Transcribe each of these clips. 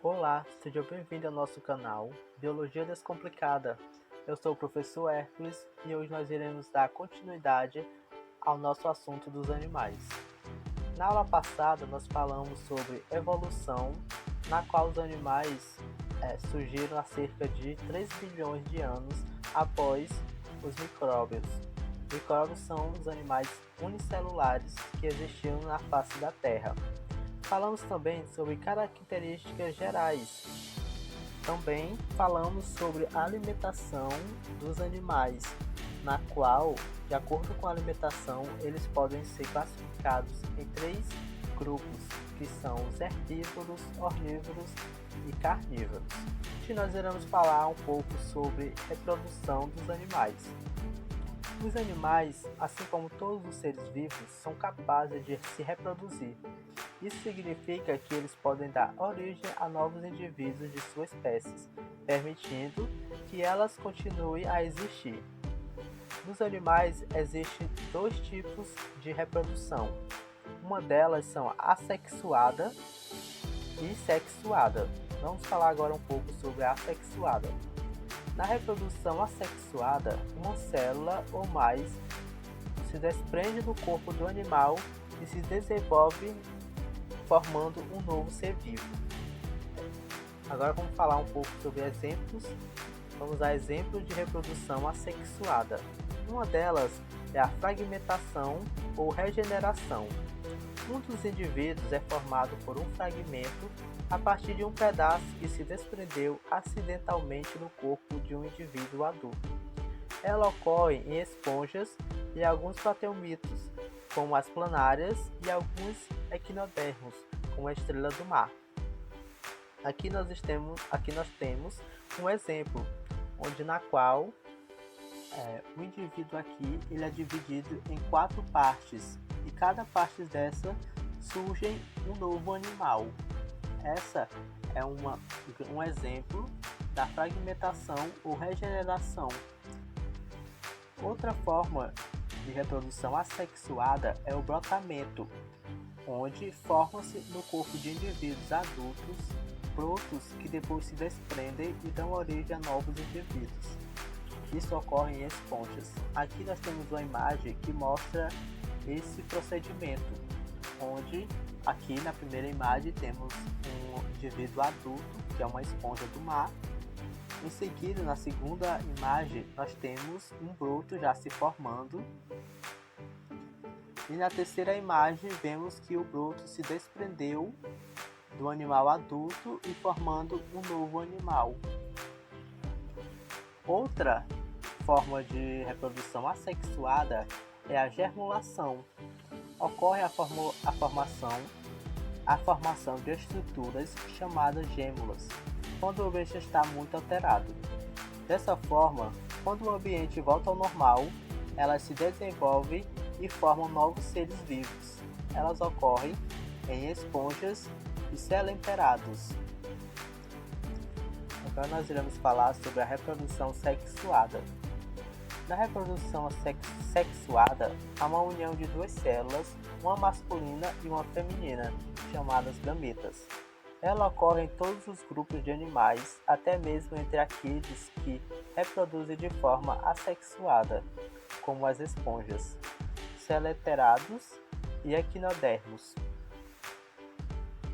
Olá, seja bem-vindo ao nosso canal Biologia Descomplicada. Eu sou o professor Hércules e hoje nós iremos dar continuidade ao nosso assunto dos animais. Na aula passada nós falamos sobre evolução, na qual os animais surgiram há cerca de 3 bilhões de anos após os micróbios. Micróbios são os animais unicelulares que existiam na face da Terra. Falamos também sobre características gerais. Também falamos sobre a alimentação dos animais, na qual, de acordo com a alimentação, eles podem ser classificados em 3 grupos, que são os herbívoros, ornívoros e carnívoros. Hoje nós iremos falar um pouco sobre reprodução dos animais. Os animais, assim como todos os seres vivos, são capazes de se reproduzir. Isso significa que eles podem dar origem a novos indivíduos de sua espécie, permitindo que elas continuem a existir. Nos animais existem 2 tipos de reprodução. Uma delas são assexuada e sexuada. Vamos falar agora um pouco sobre a assexuada. Na reprodução assexuada, uma célula ou mais se desprende do corpo do animal e se desenvolve formando um novo ser vivo. Agora vamos falar um pouco sobre exemplos. Vamos dar exemplos de reprodução assexuada. Uma delas é a fragmentação ou regeneração. Um dos indivíduos é formado por um fragmento a partir de um pedaço que se desprendeu acidentalmente do corpo de um indivíduo adulto. Ela ocorre em esponjas e alguns plateumitos, como as planárias, e alguns equinodermos, como a estrela do mar. Aqui nós temos um exemplo, na qual o indivíduo aqui ele é dividido em 4 partes, e cada parte dessa surge um novo animal. Essa é um exemplo da fragmentação ou regeneração. Outra forma de reprodução assexuada é o brotamento, onde formam-se no corpo de indivíduos adultos brotos que depois se desprendem e dão origem a novos indivíduos. Isso ocorre em esponjas. Aqui nós temos uma imagem que mostra esse procedimento, onde aqui na primeira imagem temos um indivíduo adulto, que é uma esponja do mar. Em seguida, na segunda imagem, nós temos um broto já se formando. E na terceira imagem, vemos que o broto se desprendeu do animal adulto e formando um novo animal. Outra forma de reprodução assexuada é a germulação. Ocorre a formação de estruturas chamadas gêmulas, quando o ambiente está muito alterado. Dessa forma, quando o ambiente volta ao normal, elas se desenvolvem e formam novos seres vivos. Elas ocorrem em esponjas e selenterados. Agora nós iremos falar sobre a reprodução sexuada. Na reprodução sexuada, há uma união de 2 células, uma masculina e uma feminina, chamadas gametas. Ela ocorre em todos os grupos de animais, até mesmo entre aqueles que reproduzem de forma assexuada, como as esponjas, selenterados e equinodermos.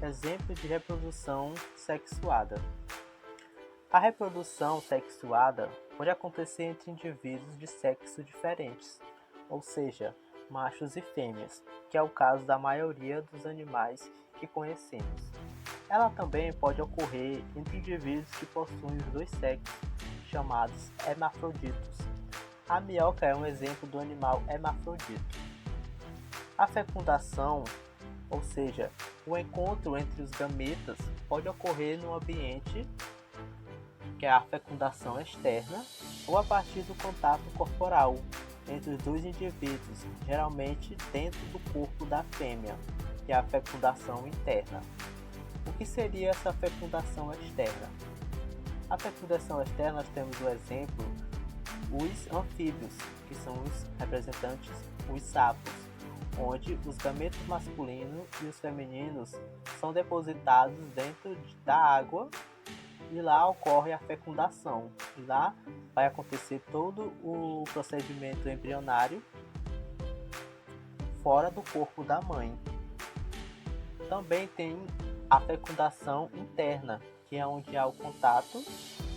Exemplo de reprodução sexuada. A reprodução sexuada pode acontecer entre indivíduos de sexos diferentes, ou seja, machos e fêmeas, que é o caso da maioria dos animais que conhecemos. Ela também pode ocorrer entre indivíduos que possuem os 2 sexos, chamados hermafroditos. A minhoca é um exemplo do animal hermafrodito. A fecundação, ou seja, o encontro entre os gametas, pode ocorrer no ambiente, que é a fecundação externa, ou a partir do contato corporal entre os 2 indivíduos, geralmente dentro do corpo da fêmea, que é a fecundação interna. O que seria essa fecundação externa? A fecundação externa nós temos o exemplo, os anfíbios, que são os representantes, os sapos, onde os gametos masculinos e os femininos são depositados dentro da água e lá ocorre a fecundação. E lá vai acontecer todo o procedimento embrionário fora do corpo da mãe. Também tem a fecundação interna, que é onde há o contato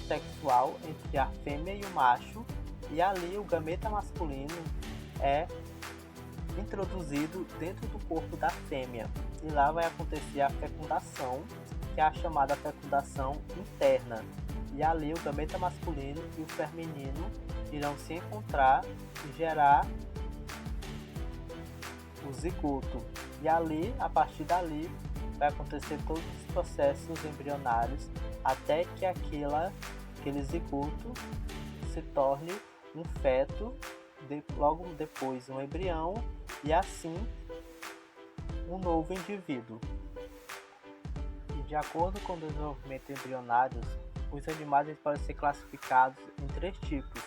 sexual entre a fêmea e o macho, e ali o gameta masculino é introduzido dentro do corpo da fêmea, e lá vai acontecer a fecundação, que é a chamada fecundação interna, e ali o gameta masculino e o feminino irão se encontrar e gerar o zigoto, e ali, a partir dali, vai acontecer todos os processos embrionários até que aquele zigoto se torne um feto, logo depois um embrião e assim um novo indivíduo. E de acordo com o desenvolvimento embrionário, os animais podem ser classificados em 3 tipos,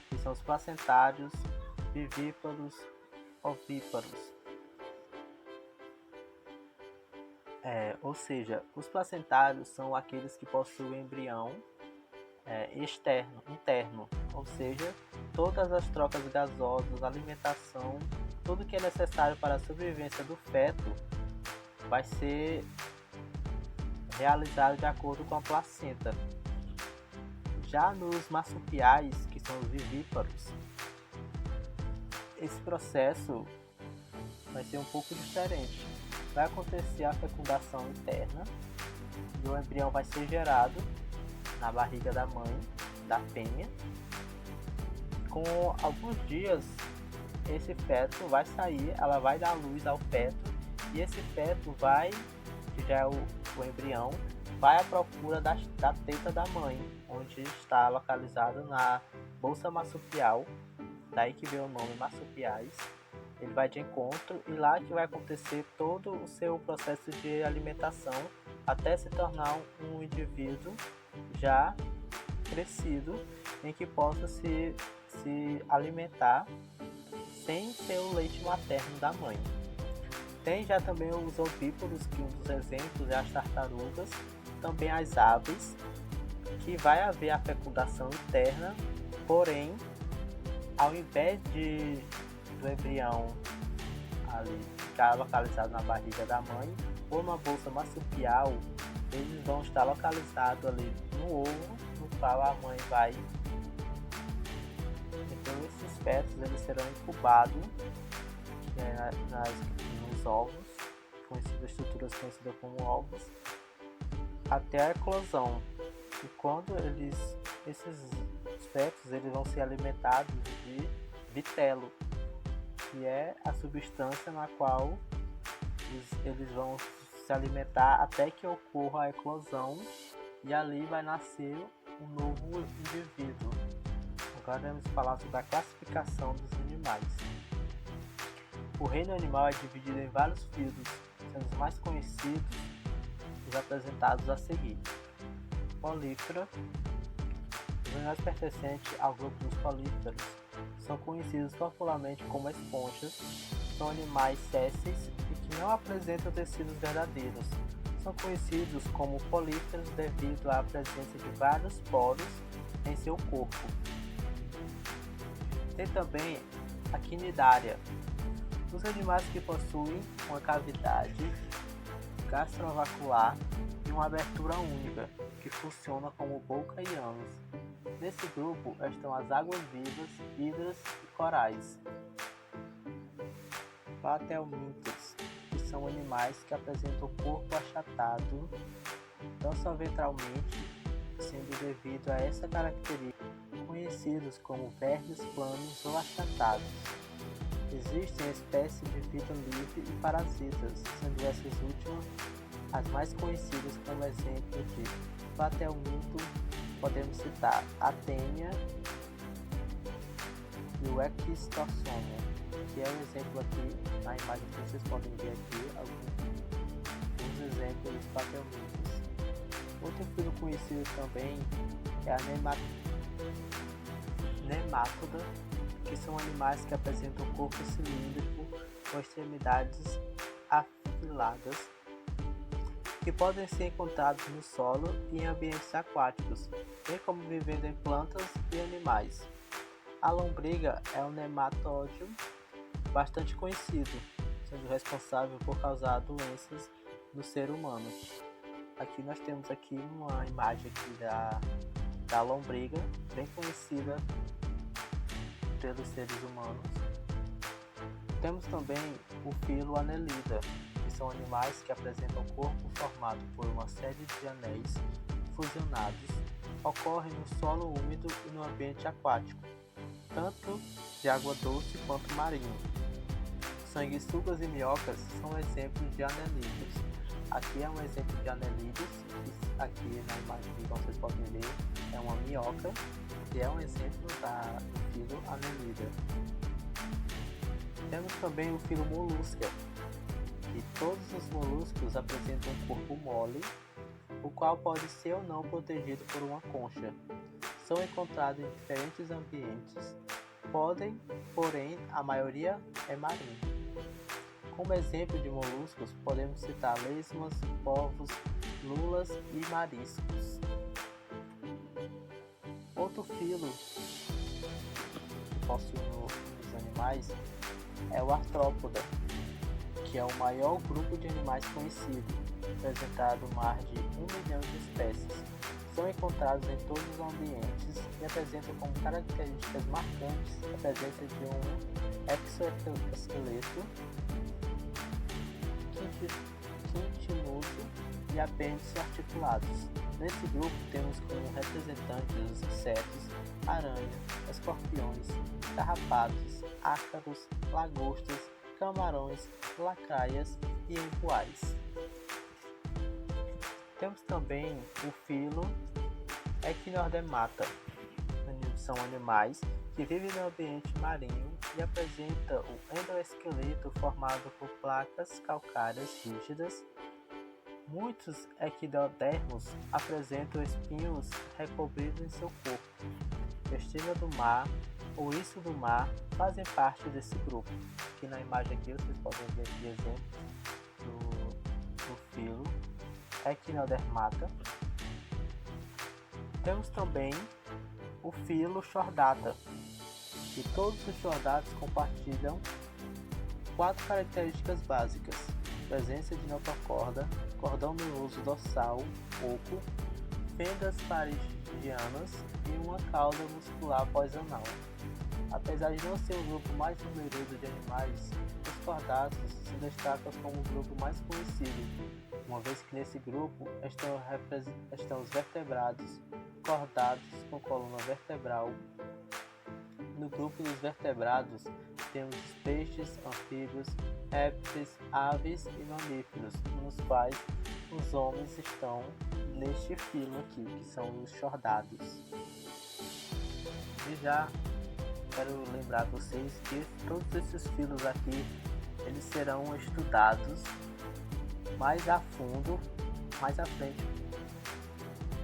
que são os placentários, vivíparos, ovíparos. Ou seja, os placentários são aqueles que possuem embrião interno, ou seja, todas as trocas gasosas, alimentação, tudo que é necessário para a sobrevivência do feto vai ser realizado de acordo com a placenta. Já nos marsupiais, que são os vivíparos, esse processo vai ser um pouco diferente. Vai acontecer a fecundação interna e o embrião vai ser gerado na barriga da mãe, da fêmea. Com alguns dias, esse feto vai sair, ela vai dar luz ao feto, e esse feto que já é o embrião, vai à procura da teta da mãe, onde está localizado na bolsa marsupial, daí que veio o nome marsupiais. Ele vai de encontro e lá que vai acontecer todo o seu processo de alimentação até se tornar um indivíduo já crescido, em que possa se alimentar sem ser o leite materno da mãe. Tem já também os ovíparos, que um dos exemplos é as tartarugas, também as aves, que vai haver a fecundação interna, porém, ao invés do embrião ali ficar localizado na barriga da mãe ou na bolsa marsupial, eles vão estar localizados ali no ovo, no qual a mãe vai. Então esses fetos eles serão incubados nos ovos, estruturas conhecidas como ovos, até a eclosão. E quando esses fetos eles vão ser alimentados de vitelo, que é a substância na qual eles vão se alimentar até que ocorra a eclosão, e ali vai nascer um novo indivíduo. Agora vamos falar sobre a classificação dos animais. O reino animal é dividido em vários fílios, sendo os mais conhecidos os apresentados a seguir. Polífera. Os animais pertencentes ao grupo dos políferos são conhecidos popularmente como esponjas, são animais sésseis e que não apresentam tecidos verdadeiros. São conhecidos como políferos devido à presença de vários poros em seu corpo. Tem também a quinidária. Os animais que possuem uma cavidade gastrovacular e uma abertura única, que funciona como boca e ânus. Nesse grupo estão as águas-vivas, hidras e corais. Platelmintos, que são animais que apresentam o corpo achatado, dorsoventralmente, sendo devido a essa característica conhecidos como vermes planos ou achatados. Existem espécies de vida livre e parasitas, sendo essas últimas as mais conhecidas. Como exemplo de platelminto podemos citar a tênia e o equistossoma, que é um exemplo aqui na imagem que vocês podem ver aqui, alguns exemplos de platelmintos. Outro filo conhecido também é a nemátoda, que são animais que apresentam corpo cilíndrico com extremidades afiladas que podem ser encontrados no solo e em ambientes aquáticos, bem como vivendo em plantas e animais. A lombriga é um nematóide bastante conhecido, sendo responsável por causar doenças no ser humano. Aqui nós temos uma imagem da lombriga, bem conhecida pelos seres humanos. Temos também o filo Annelida, que são animais que apresentam o corpo formado por uma série de anéis fusionados. Ocorrem no solo úmido e no ambiente aquático, tanto de água doce quanto marinho. Sanguessugas e minhocas são exemplos de anelídeos. Aqui é um exemplo de anelídeos, aqui na imagem que vocês podem ver é uma minhoca, que é um exemplo do filo Annelida. Temos também o filo Molusca, que todos os moluscos apresentam um corpo mole, o qual pode ser ou não protegido por uma concha. São encontrados em diferentes ambientes, porém a maioria é marinho. Como exemplo de moluscos, podemos citar lesmas, polvos, lulas e mariscos. Outro filo que possui nos animais é o artrópoda, que é o maior grupo de animais conhecido, apresentado mais de 1 milhão de espécies. São encontrados em todos os ambientes e apresentam como características marcantes a presença de um exoesqueleto quintinoso e apêndices articulados. Nesse grupo temos como representantes os insetos, aranhas, escorpiões, carrapatos, ácaros, lagostas, camarões, lacraias e empoais. Temos também o filo Echinodermata. São animais que vivem no ambiente marinho e apresentam o endoesqueleto formado por placas calcárias rígidas. Muitos equinodermos apresentam espinhos recobridos em seu corpo. Estrela do mar, ouriço do mar fazem parte desse grupo. Aqui na imagem vocês podem ver exemplos do filo Echinodermata. Temos também o filo Chordata, que todos os chordatos compartilham 4 características básicas: presença de notocorda, cordão nervoso dorsal oco, fendas faringianas e uma cauda muscular pós-anal. Apesar de não ser o grupo mais numeroso de animais, os chordatos se destacam como o grupo mais conhecido, uma vez que nesse grupo estão os vertebrados cordados com coluna vertebral. No grupo dos vertebrados temos os peixes, anfíbios, répteis, aves e mamíferos, nos quais os homens estão neste filo aqui, que são os chordados. E já quero lembrar vocês que todos esses filos aqui eles serão estudados mais a fundo, mais à frente.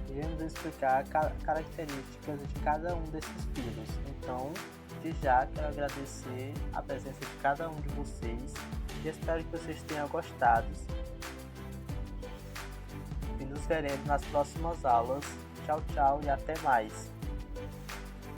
Iremos explicar características de cada um desses filos. Então, de já quero agradecer a presença de cada um de vocês e espero que vocês tenham gostado. E nos veremos nas próximas aulas. Tchau, tchau e até mais.